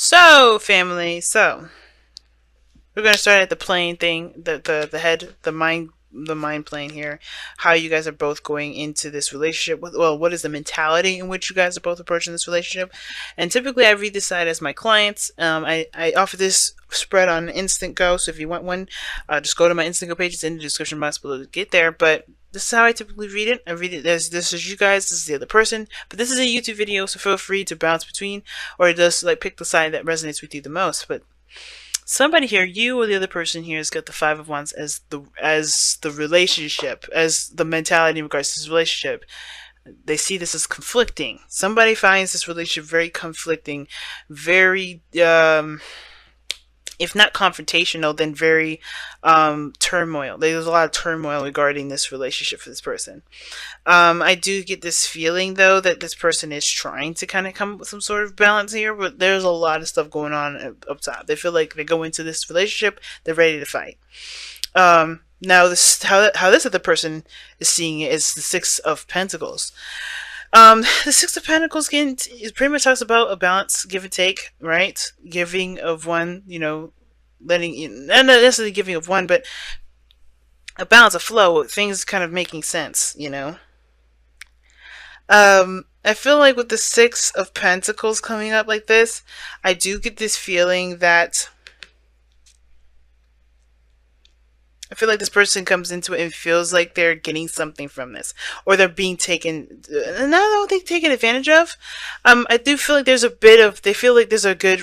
So, family, we're gonna start at the plane thing, the head, the mind plane here. How you guys are both going into this relationship. Well, what is the mentality in which you guys are both approaching this relationship? And typically, I read this side as my clients. I offer this spread on Instant Go. So if you want one, just go to my Instant Go page. It's in the description box below to get there. But this is how I typically read it. I read it as this is you guys, this is the other person. But this is a YouTube video, so feel free to bounce between, or just like pick the side that resonates with you the most. But somebody here, you or the other person here, has got the Five of Wands as the relationship, as the mentality in regards to this relationship. They see this as conflicting. Somebody finds this relationship very conflicting, very if not confrontational, then very turmoil. There's a lot of turmoil regarding this relationship for this person. I do get this feeling, though, that this person is trying to kind of come up with some sort of balance here, but there's a lot of stuff going on up top. They feel like they go into this relationship, they're ready to fight. Now, how this other person is seeing it is the Six of Pentacles. The Six of Pentacles it pretty much talks about a balance, give and take, right? Giving of one, letting, not necessarily giving of one, but a balance, a flow, things kind of making sense. I feel like with the Six of Pentacles coming up like this, I do get this feeling that I feel like this person comes into it and feels like they're getting something from this, or they're being taken. And I don't think taken advantage of. I do feel like there's a bit of. They feel like there's a good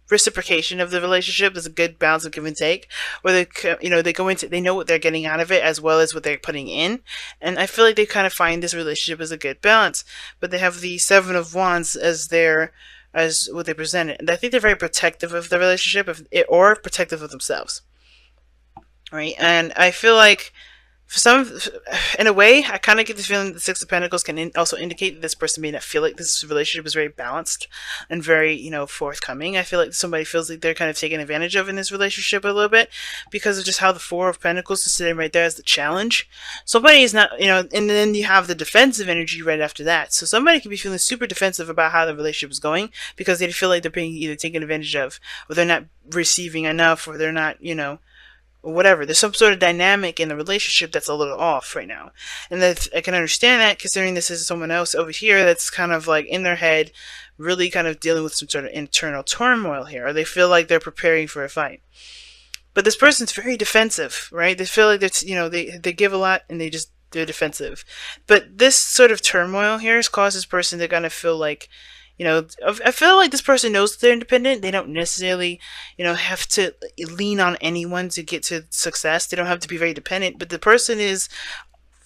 reciprocation of the relationship. There's a good balance of give and take, where they go into. They know what they're getting out of it as well as what they're putting in, and I feel like they kind of find this relationship as a good balance. But they have the Seven of Wands as what they present it, and I think they're very protective of the relationship, or protective of themselves. Right, and I feel like in a way, I kind of get the feeling that the Six of Pentacles can also indicate that this person may not feel like this relationship is very balanced and very, forthcoming. I feel like somebody feels like they're kind of taken advantage of in this relationship a little bit because of just how the Four of Pentacles is sitting right there as the challenge. Somebody is not, and then you have the defensive energy right after that. So somebody could be feeling super defensive about how the relationship is going because they feel like they're being either taken advantage of, or they're not receiving enough, or they're not, or whatever. There's some sort of dynamic in the relationship that's a little off right now. And that I can understand that, considering this is someone else over here that's kind of like in their head, really kind of dealing with some sort of internal turmoil here, or they feel like they're preparing for a fight. But this person's very defensive, right? They feel like they give a lot and they're defensive. But this sort of turmoil here has caused this person to kind of feel like, I feel like this person knows that they're independent. They don't necessarily, have to lean on anyone to get to success. They don't have to be very dependent. But the person is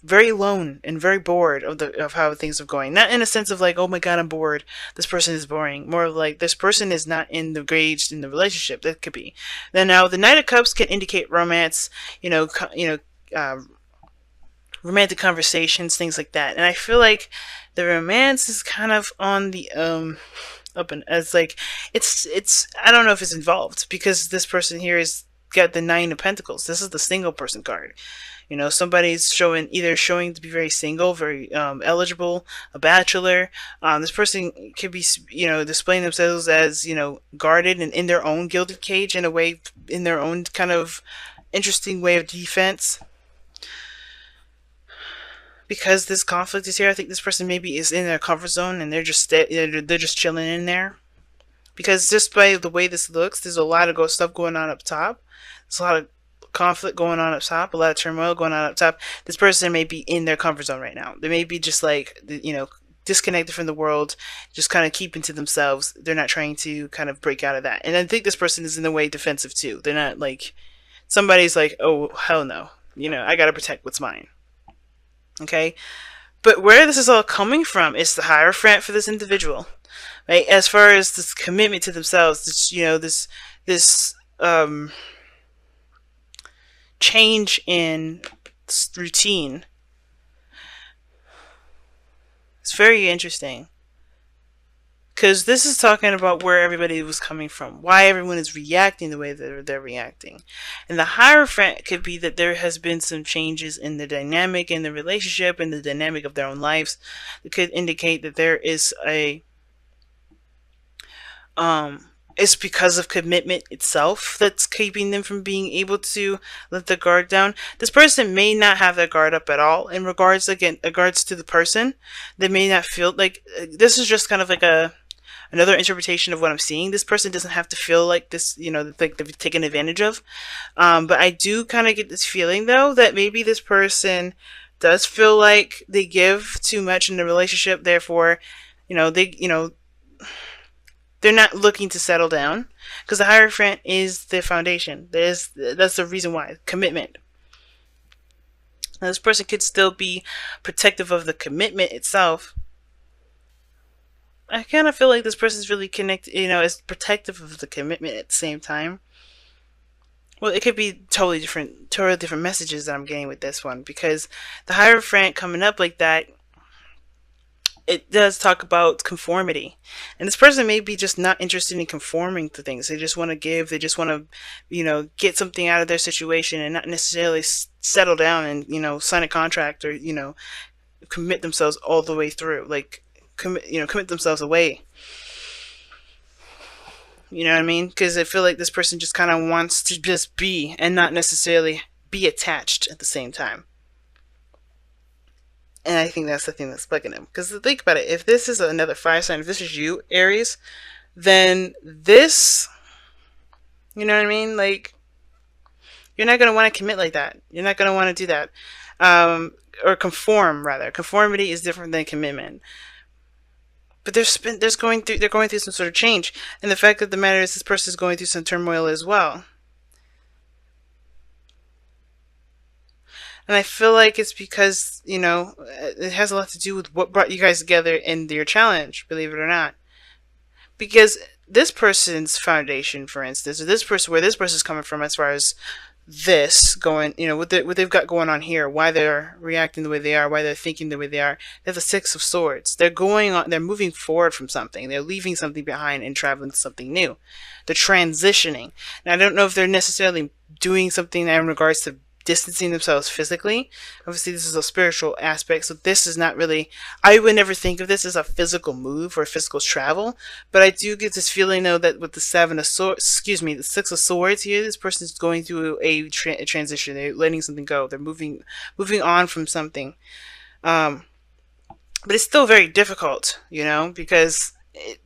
very alone and very bored of how things are going. Not in a sense of like, oh my god, I'm bored. This person is boring. More like this person is not engaged in the relationship. That could be. Then now the Knight of Cups can indicate romance. Romantic conversations, things like that. And I feel like the romance is kind of on the up, and as like it's I don't know if it's involved because this person here is got the Nine of Pentacles. This is the single person card. Somebody's either showing to be very single, very eligible, a bachelor. This person could be, displaying themselves as, guarded and in their own gilded cage in a way, in their own kind of interesting way of defense. Because this conflict is here, I think this person maybe is in their comfort zone and they're just chilling in there. Because just by the way this looks, there's a lot of stuff going on up top. There's a lot of conflict going on up top, a lot of turmoil going on up top. This person may be in their comfort zone right now. They may be just like, disconnected from the world, just kind of keeping to themselves. They're not trying to kind of break out of that. And I think this person is in a way defensive too. They're not like, somebody's like, oh, hell no. I gotta protect what's mine. Okay, but where this is all coming from is the Hierophant for this individual, right? As far as this commitment to themselves, this change in routine. It's very interesting. Because this is talking about where everybody was coming from, why everyone is reacting the way that they're reacting. And the Hierophant could be that there has been some changes in the dynamic in the relationship and the dynamic of their own lives. It could indicate that there is it's because of commitment itself that's keeping them from being able to let the guard down. This person may not have their guard up at all in regards, again, regards to the person. They may not feel like this is just kind of like a another interpretation of what I'm seeing. This person doesn't have to feel like this, like they're taken advantage of. But I do kind of get this feeling though that maybe this person does feel like they give too much in the relationship. Therefore, they're not looking to settle down because the Hierophant is the foundation. That's the reason why commitment. Now, this person could still be protective of the commitment itself. I kind of feel like this person's really connected, is protective of the commitment at the same time. Well, it could be totally different messages that I'm getting with this one because the Hierophant coming up like that, it does talk about conformity. And this person may be just not interested in conforming to things. They just want to give, they just want to, get something out of their situation and not necessarily settle down and, sign a contract or, commit themselves all the way through. Like, commit themselves away. You know what I mean? Because I feel like this person just kind of wants to just be and not necessarily be attached at the same time. And I think that's the thing that's bugging him. Because think about it, if this is another fire sign, if this is you, Aries, then this, you know what I mean? Like, you're not going to want to commit like that. You're not going to want to do that. Or conform, rather. Conformity is different than commitment. But they're going through some sort of change. And the fact of the matter is this person is going through some turmoil as well. And I feel like it's because, it has a lot to do with what brought you guys together in your challenge, believe it or not. Because this person's foundation, for instance, or where this person's coming from as far as this going, what they've got going on here, why they're reacting the way they are, why they're thinking the way they are. They have the Six of Swords. They're moving forward from something. They're leaving something behind and traveling to something new. They're transitioning. Now, I don't know if they're necessarily doing something in regards to distancing themselves physically. Obviously, this is a spiritual aspect, so this is not really, I would never think of this as a physical move or physical travel, but I do get this feeling though that with the the Six of Swords here, this person is going through a transition. They're letting something go. They're moving on from something. But it's still very difficult, because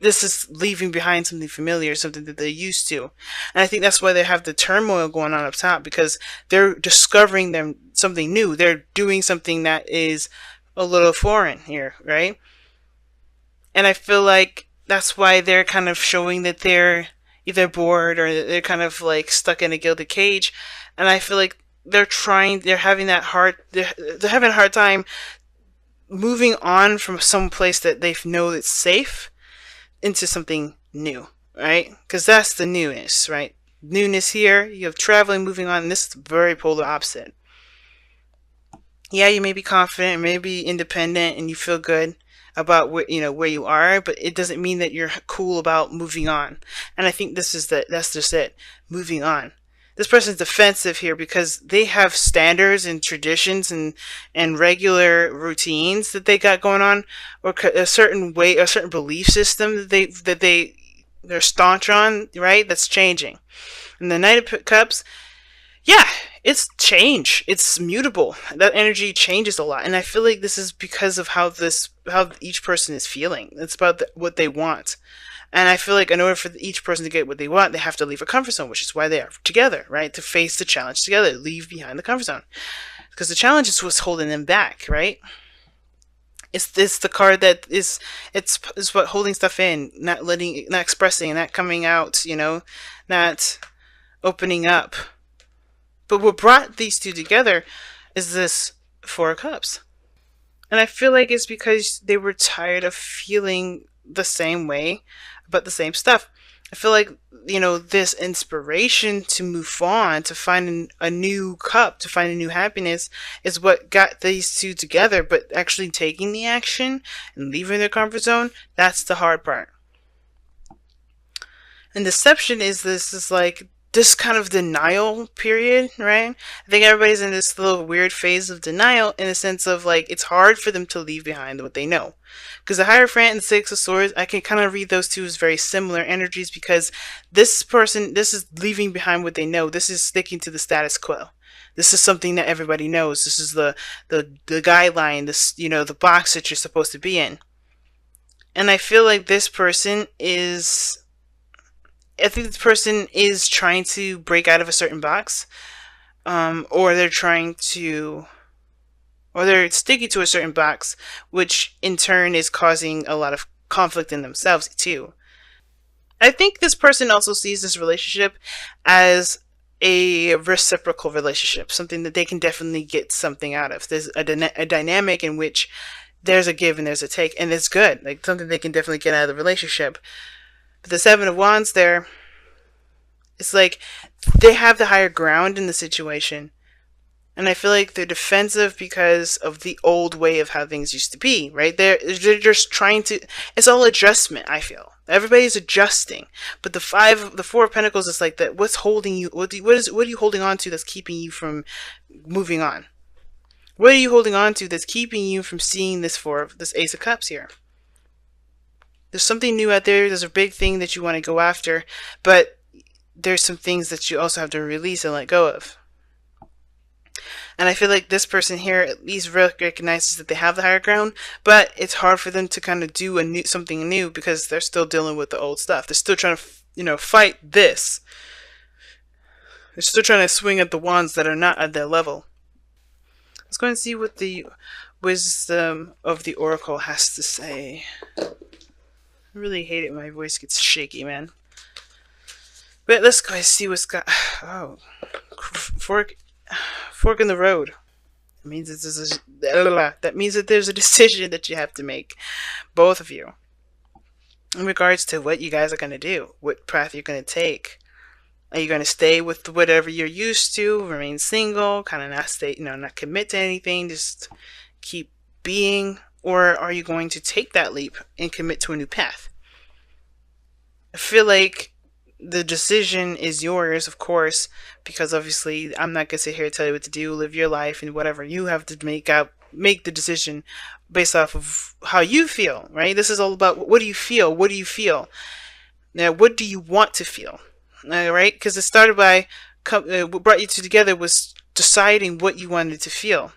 this is leaving behind something familiar, something that they're used to. And I think that's why they have the turmoil going on up top, because they're discovering something new. They're doing something that is a little foreign here, right? And I feel like that's why they're kind of showing that they're either bored or they're kind of like stuck in a gilded cage. And I feel like they're having a hard time moving on from some place that they know that's safe into something new, right? Because that's the newness, right? Newness here, you have traveling, moving on, and this is the very polar opposite. Yeah, you may be confident, may be independent, and you feel good about where you are, but it doesn't mean that you're cool about moving on. And I think that's just it, moving on. This person's defensive here because they have standards and traditions and regular routines that they got going on, or a certain way, a certain belief system that they're staunch on, right? That's changing. And the Knight of Cups, yeah, it's change. It's mutable. That energy changes a lot, and I feel like this is because of how each person is feeling. It's about what they want. And I feel like in order for each person to get what they want, they have to leave a comfort zone, which is why they are together, right? To face the challenge together, leave behind the comfort zone. Because the challenge is what's holding them back, right? It's the card that it's what holding stuff in, not expressing, not coming out, not opening up. But what brought these two together is this Four of Cups. And I feel like it's because they were tired of feeling the same way about the same stuff. I feel like, this inspiration to move on, to find a new cup, to find a new happiness is what got these two together. But actually taking the action and leaving their comfort zone, that's the hard part. And deception is like this kind of denial period, right? I think everybody's in this little weird phase of denial in the sense of like it's hard for them to leave behind what they know. Because the Hierophant and the Six of Swords, I can kind of read those two as very similar energies because this person, this is leaving behind what they know. This is sticking to the status quo. This is something that everybody knows. This is the guideline, this, you know, the box that you're supposed to be in. And I feel like this person is, I think this person is trying to break out of a certain box, or they're trying to, or they're sticking to a certain box, which in turn is causing a lot of conflict in themselves too. I think this person also sees this relationship as a reciprocal relationship, something that they can definitely get something out of. There's a dynamic in which there's a give and there's a take, and it's good, like something they can definitely get out of the relationship. But the Seven of Wands there, it's like they have the higher ground in the situation. And I feel like they're defensive because of the old way of how things used to be, right? They're just trying to, it's all adjustment, I feel. Everybody's adjusting. But the Four of Pentacles is like that. What's holding you? What are you holding on to that's keeping you from moving on? What are you holding on to that's keeping you from seeing this Ace of Cups here? There's something new out there. There's a big thing that you want to go after, but there's some things that you also have to release and let go of. And I feel like this person here at least recognizes that they have the higher ground, but it's hard for them to kind of do something new because they're still dealing with the old stuff. They're still trying to, you know, fight this. They're still trying to swing at the wands that are not at their level. Let's go and see what the wisdom of the oracle has to say. I really hate it when my voice gets shaky, man. But let's go and see what's got. Oh, fork in the road. It means that means that there's a decision that you have to make, both of you, in regards to what you guys are going to do, what path you're going to take. Are you going to stay with whatever you're used to, remain single, kind of not stay, you know, not commit to anything, just keep being, or are you going to take that leap and commit to a new path? I feel like the decision is yours, of course, because obviously I'm not going to sit here and tell you what to do, live your life, and whatever. You have to make the decision based off of how you feel, right? This is all about what do you feel? What do you feel? Now, what do you want to feel? All right? Because it started by, what brought you two together was deciding what you wanted to feel.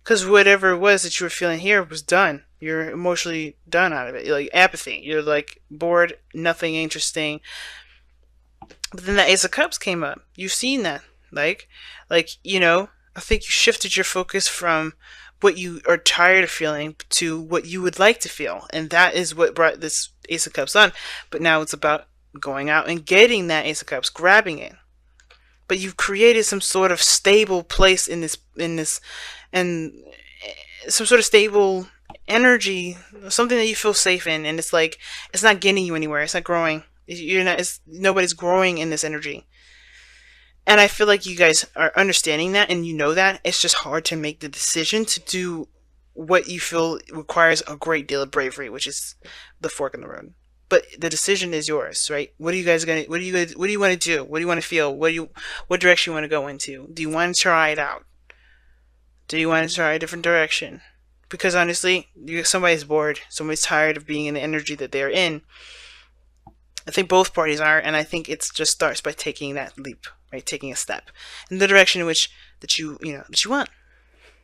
Because whatever it was that you were feeling here was done. You're emotionally done out of it. You're like apathy. You're like bored, nothing interesting. But then the Ace of Cups came up. You've seen that. Like, you know, I think you shifted your focus from what you are tired of feeling to what you would like to feel. And that is what brought this Ace of Cups on. But now it's about going out and getting that Ace of Cups, grabbing it. But you've created some sort of stable place in this, and some sort of stable energy, something that you feel safe in. And it's like, it's not getting you anywhere. It's not growing. You're not, nobody's growing in this energy. And I feel like you guys are understanding that, and you know that. It's just hard to make the decision to do what you feel requires a great deal of bravery, which is the fork in the road. But the decision is yours, right? What do you guys what do you want to do? What do you want to feel? What direction you want to go into? Do you want to try it out? Do you want to try a different direction? Because honestly, somebody's bored. Somebody's tired of being in the energy that they're in. I think both parties are, and I think it just starts by taking that leap, right? Taking a step in the direction in which that you want.